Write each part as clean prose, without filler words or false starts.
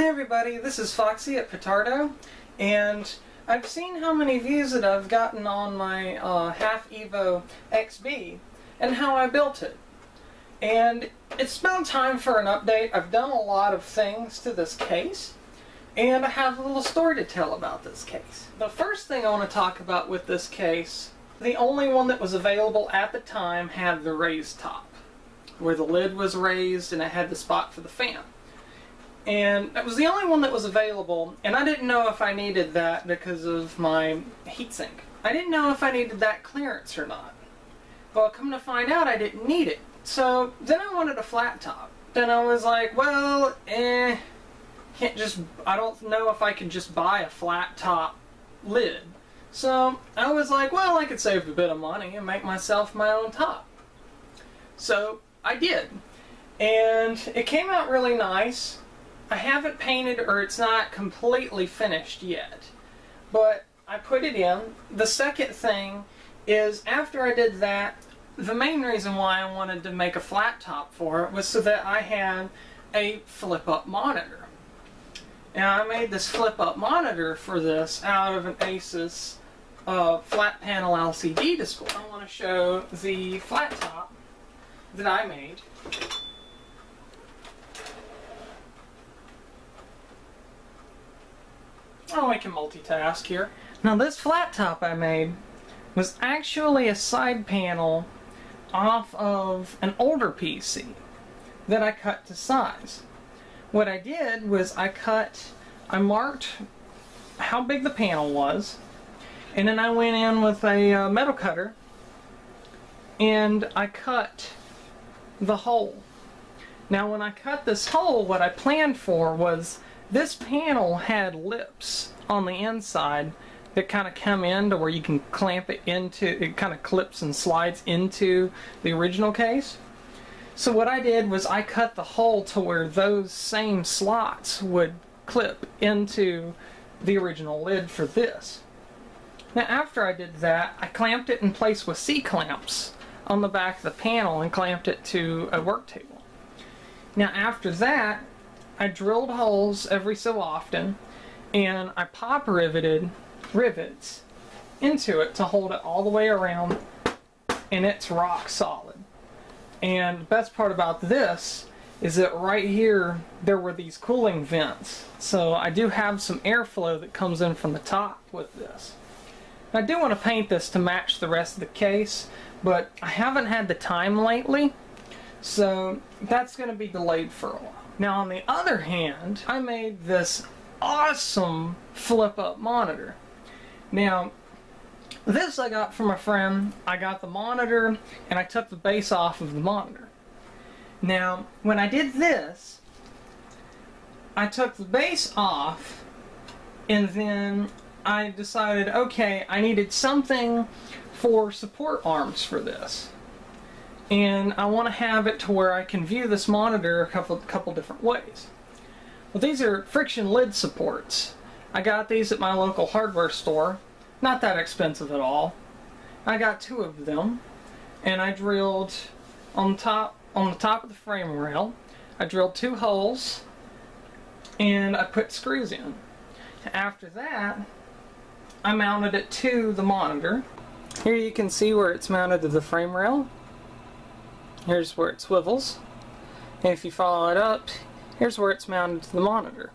everybody, this is Foxy at Petardo, and I've seen how many views that I've gotten on my HAF EVO XB and how I built it. And it's about time for an update. I've done a lot of things to this case, and I have a little story to tell about this case. The first thing I want to talk about with this case, the only one that was available at the time had the raised top, where the lid was raised and it had the spot for the fan. And that was the only one that was available, and I didn't know if I needed that because of my heatsink. I didn't know if I needed that clearance or not. Well, come to find out, I didn't need it. So then I wanted a flat top. Then I was like, well, I don't know if I can just buy a flat top lid. So I was like, well, I could save a bit of money and make myself my own top. So I did. And it came out really nice. I haven't painted, or it's not completely finished yet, but I put it in. The second thing is, after I did that, the main reason why I wanted to make a flat top for it was so that I had a flip-up monitor. Now, I made this flip-up monitor for this out of an ASUS flat panel LCD display. I want to show the flat top that I made. Oh, I can multitask here. Now, this flat top I made was actually a side panel off of an older PC that I cut to size. What I did was I marked how big the panel was, and then I went in with a metal cutter and I cut the hole. Now, when I cut this hole, what I planned for was this panel had lips on the inside that kind of come in to where you can clamp it into, it kind of clips and slides into the original case. So what I did was I cut the hole to where those same slots would clip into the original lid for this. Now, after I did that, I clamped it in place with C-clamps on the back of the panel and clamped it to a work table. Now, after that, I drilled holes every so often, and I pop riveted rivets into it to hold it all the way around, and it's rock solid. And the best part about this is that right here there were these cooling vents, so I do have some airflow that comes in from the top with this. I do want to paint this to match the rest of the case, but I haven't had the time lately, so that's going to be delayed for a while. Now, on the other hand, I made this awesome flip-up monitor. Now, this I got from a friend. I got the monitor, and I took the base off of the monitor. Now, when I did this, I took the base off, and then I decided, okay, I needed something for support arms for this. And I want to have it to where I can view this monitor a couple different ways. Well, these are friction lid supports. I got these at my local hardware store. Not that expensive at all. I got 2 of them, and I drilled on the top of the frame rail. I drilled 2 holes, and I put screws in. After that, I mounted it to the monitor. Here you can see where it's mounted to the frame rail. Here's where it swivels, and if you follow it up, here's where it's mounted to the monitor.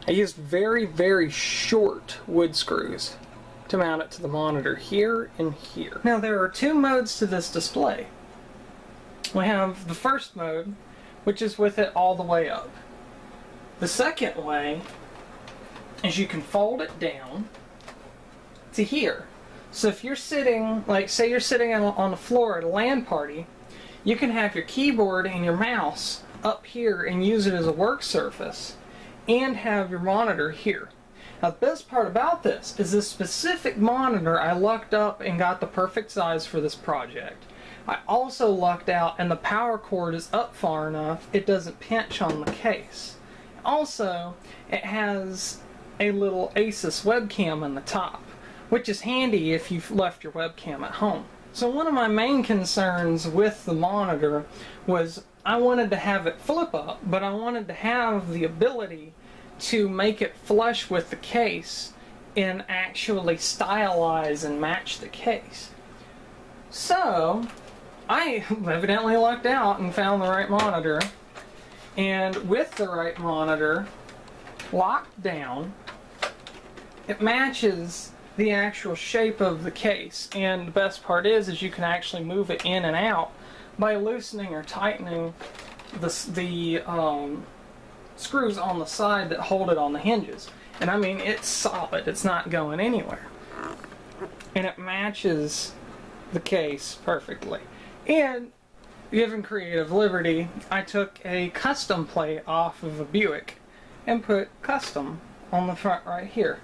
I used very, very short wood screws to mount it to the monitor here and here. Now, there are 2 modes to this display. We have the first mode, which is with it all the way up. The second way is you can fold it down to here. So if you're sitting, like say you're sitting on the floor at a LAN party, you can have your keyboard and your mouse up here and use it as a work surface, and have your monitor here. Now, the best part about this is this specific monitor I lucked up and got the perfect size for this project. I also lucked out, and the power cord is up far enough it doesn't pinch on the case. Also, it has a little ASUS webcam in the top, which is handy if you've left your webcam at home. So one of my main concerns with the monitor was I wanted to have it flip up, but I wanted to have the ability to make it flush with the case and actually stylize and match the case. So I evidently lucked out and found the right monitor, and with the right monitor locked down, it matches the actual shape of the case. And the best part is you can actually move it in and out by loosening or tightening the screws on the side that hold it on the hinges. And I mean, it's solid, it's not going anywhere, and it matches the case perfectly. And given creative liberty, I took a custom plate off of a Buick and put custom on the front right here.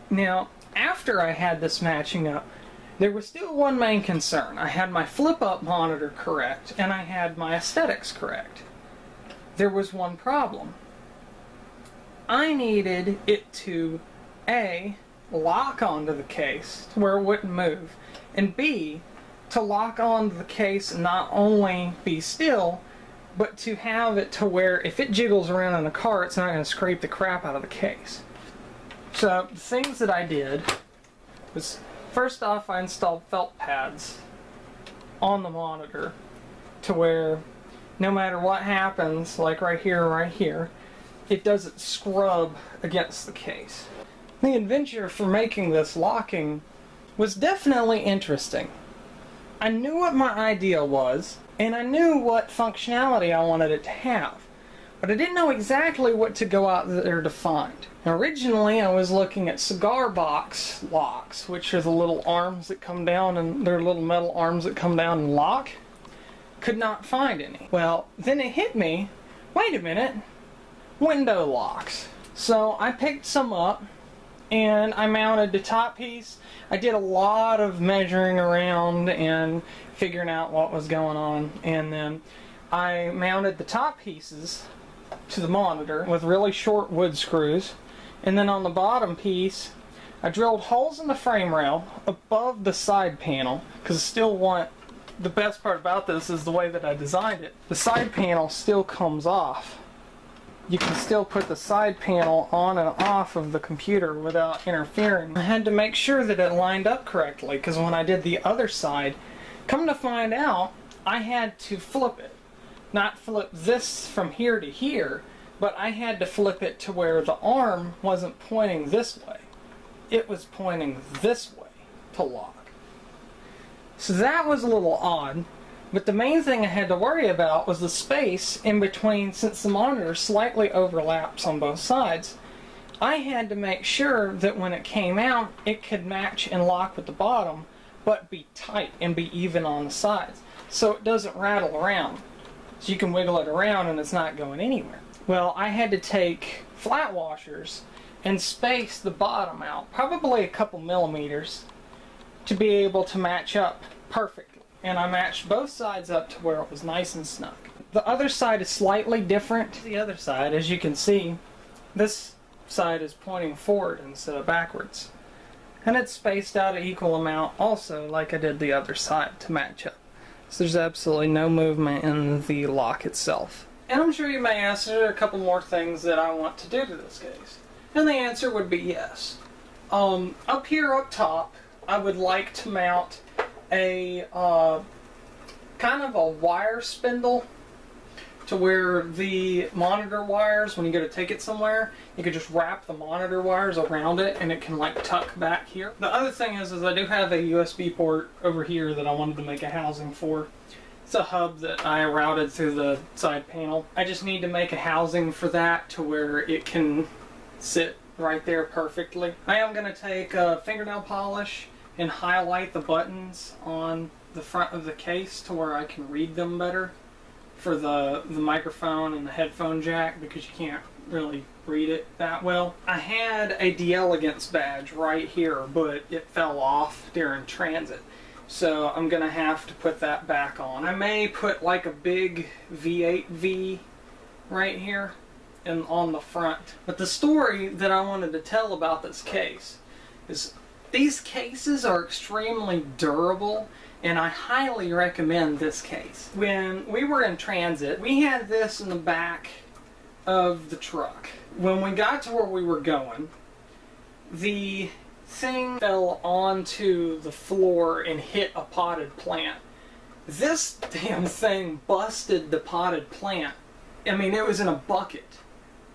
Now, after I had this matching up, there was still one main concern. I had my flip-up monitor correct, and I had my aesthetics correct. There was one problem. I needed it to, A, lock onto the case to where it wouldn't move, and B, to lock onto the case and not only be still, but to have it to where if it jiggles around in the car, it's not going to scrape the crap out of the case. So the things that I did was, first off, I installed felt pads on the monitor to where no matter what happens, like right here, it doesn't scrub against the case. The adventure for making this locking was definitely interesting. I knew what my idea was, and I knew what functionality I wanted it to have, but I didn't know exactly what to go out there to find. Originally, I was looking at cigar box locks, which are the little arms that come down, and they're little metal arms that come down and lock. Could not find any. Well, then it hit me, wait a minute, window locks. So I picked some up, and I mounted the top piece. I did a lot of measuring around and figuring out what was going on, and then I mounted the top pieces to the monitor with really short wood screws, and then on the bottom piece I drilled holes in the frame rail above the side panel, because I still want, the best part about this is the way that I designed it. The side panel still comes off. You can still put the side panel on and off of the computer without interfering. I had to make sure that it lined up correctly, because when I did the other side, come to find out, I had to flip it. Not flip this from here to here, but I had to flip it to where the arm wasn't pointing this way. It was pointing this way to lock. So that was a little odd. But the main thing I had to worry about was the space in between, since the monitor slightly overlaps on both sides. I had to make sure that when it came out, it could match and lock with the bottom, but be tight and be even on the sides, so it doesn't rattle around. So you can wiggle it around and it's not going anywhere. Well, I had to take flat washers and space the bottom out, probably a couple millimeters, to be able to match up perfectly. And I matched both sides up to where it was nice and snug. The other side is slightly different. The other side, as you can see, this side is pointing forward instead of backwards. And it's spaced out an equal amount also, like I did the other side, to match up. So there's absolutely no movement in the lock itself. And I'm sure you may ask, are there a couple more things that I want to do to this case? And the answer would be yes. Up here up top, I would like to mount a kind of a wire spindle to where the monitor wires, when you go to take it somewhere, you could just wrap the monitor wires around it and it can like tuck back here. The other thing is I do have a USB port over here that I wanted to make a housing for. It's a hub that I routed through the side panel. I just need to make a housing for that to where it can sit right there perfectly. I am going to take fingernail polish and highlight the buttons on the front of the case to where I can read them better for the microphone and the headphone jack, because you can't really read it that well. I had a d'Elegance badge right here, but it fell off during transit, so I'm gonna have to put that back on. I may put like a big V8V right here and on the front. But the story that I wanted to tell about this case is these cases are extremely durable, and I highly recommend this case. When we were in transit, we had this in the back of the truck, when we got to where we were going, the thing fell onto the floor and hit a potted plant. This damn thing busted the potted plant. I mean, it was in a bucket.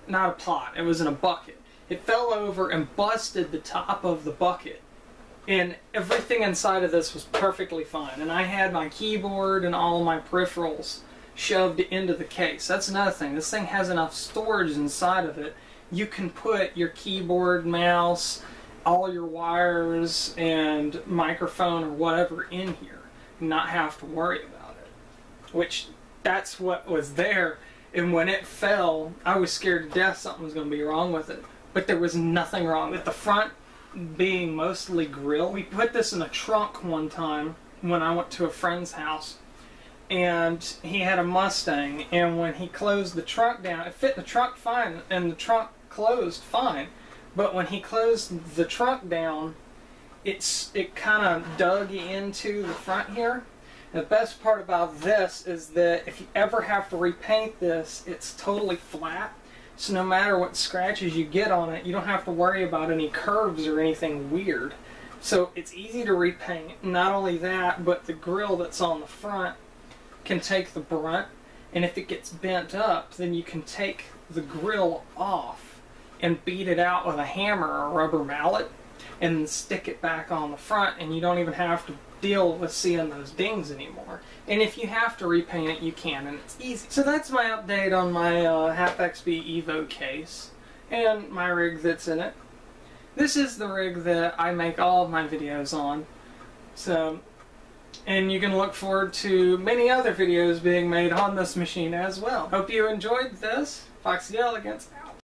Not a pot, it was in a bucket. It fell over and busted the top of the bucket. And everything inside of this was perfectly fine. And I had my keyboard and all my peripherals shoved into the case. That's another thing. This thing has enough storage inside of it. You can put your keyboard, mouse, all your wires, and microphone or whatever in here and not have to worry about it. Which, that's what was there. And when it fell, I was scared to death something was going to be wrong with it. But there was nothing wrong with the front being mostly grill. We put this in a trunk one time when I went to a friend's house. And he had a Mustang. And when he closed the trunk down, it fit in the trunk fine. And the trunk closed fine. But when he closed the trunk down, it kind of dug into the front here. The best part about this is that if you ever have to repaint this, it's totally flat. So no matter what scratches you get on it, you don't have to worry about any curves or anything weird. So it's easy to repaint. Not only that, but the grill that's on the front can take the brunt. And if it gets bent up, then you can take the grill off and beat it out with a hammer or a rubber mallet and stick it back on the front, and you don't even have to deal with seeing those dings anymore. And if you have to repaint it, you can, and it's easy. So that's my update on my HAF XB EVO case and my rig that's in it. This is the rig that I make all of my videos on. So, and you can look forward to many other videos being made on this machine as well. Hope you enjoyed this. Foxi against